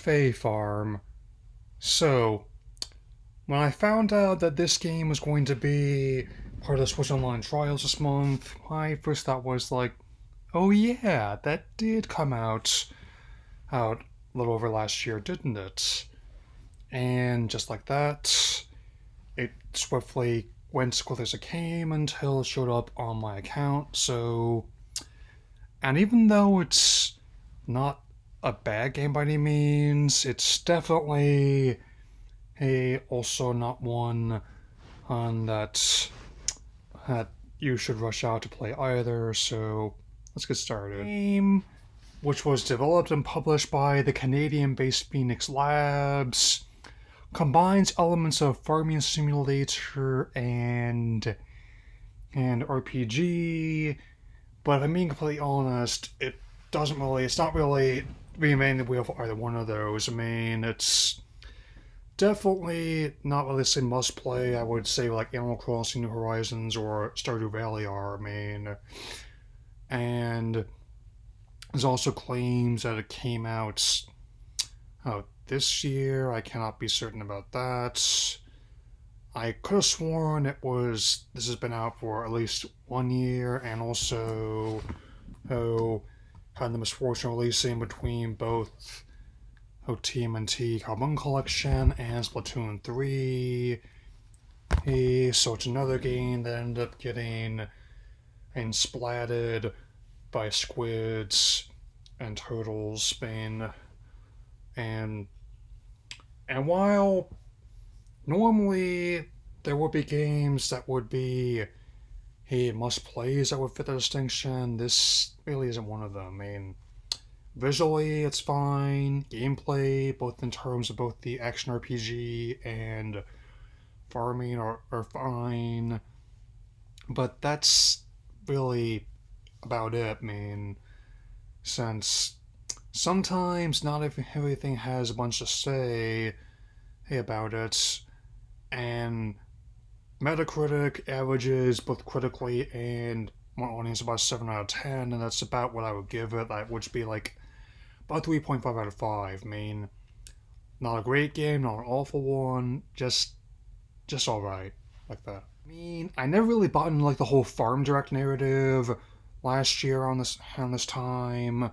Fae Farm. So, when I found out that this game was going to be part of the Switch Online trials this month, my first thought was like, oh yeah, that did come out a little over last year, didn't it? And just like that, it swiftly went as quickly as it came until it showed up on my account. And even though it's not a bad game by any means, it's definitely also not one that you should rush out to play either. So let's get started. Game, which was developed and published by the Canadian-based Phoenix Labs, combines elements of farming simulator and RPG. But if I'm being completely honest, it's not really reinventing the wheel for either one of those. I mean, it's definitely not really the same must play, I would say, like Animal Crossing New Horizons or Stardew Valley are. I mean, and there's also claims that it came out this year. I cannot be certain about that. I could have sworn this has been out for at least 1 year, and also had the misfortune of releasing between both TMNT Carbon Collection and Splatoon 3. So it's another game that ended up getting splatted by squids and turtles. And while normally there would be games that would be must plays that would fit the distinction, this really isn't one of them. I mean, visually it's fine, gameplay, both in terms of both the action RPG and farming are fine, but that's really about it. I mean, since sometimes not everything has a bunch to say about it, and Metacritic averages both critically and my audience about 7 out of 10, and that's about what I would give it. That would be like about 3.5 out of 5. I mean, not a great game, not an awful one, just alright, like that. I mean, I never really bought into like the whole farm direct narrative last year on this time,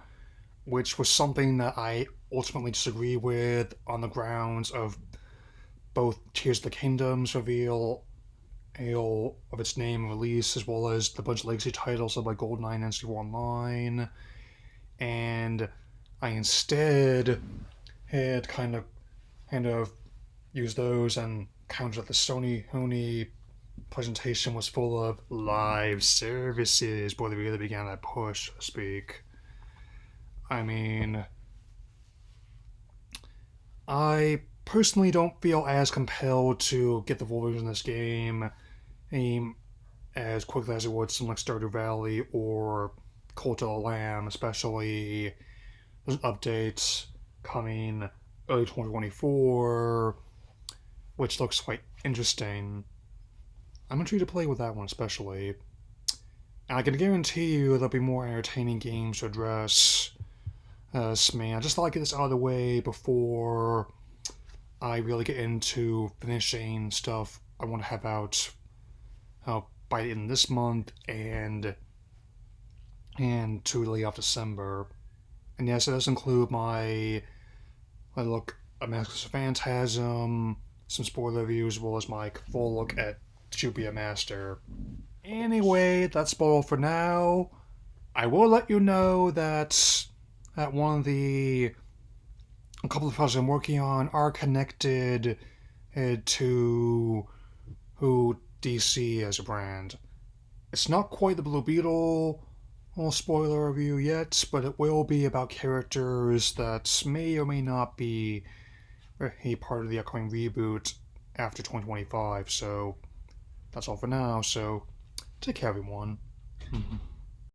which was something that I ultimately disagree with on the grounds of both Tears of the Kingdom's reveal of its name and release, as well as the bunch of legacy titles of like GoldenEye and NC4 Online, and I instead had kind of used those and countered that the Sony presentation was full of live services before they really began that push, so to speak. I mean, I personally don't feel as compelled to get the full version of this game as quickly as it would something like Stardew Valley or Cult of the Lamb, especially there's updates coming early 2024, which looks quite interesting. I'm intrigued to play with that one especially. And I can guarantee you there'll be more entertaining games to address me. I just thought I'd get this out of the way before I really get into finishing stuff I want to have out by the end of this month and to really off December. And yes, it does include my look at Masks of Phantasm, some spoiler reviews, as well as my full look at To Be a Master. Anyway, that's all for now. I will let you know that a couple of projects I'm working on are connected to DC as a brand. It's not quite the Blue Beetle spoiler review yet, but it will be about characters that may or may not be a part of the upcoming reboot after 2025. So that's all for now. So take care, everyone.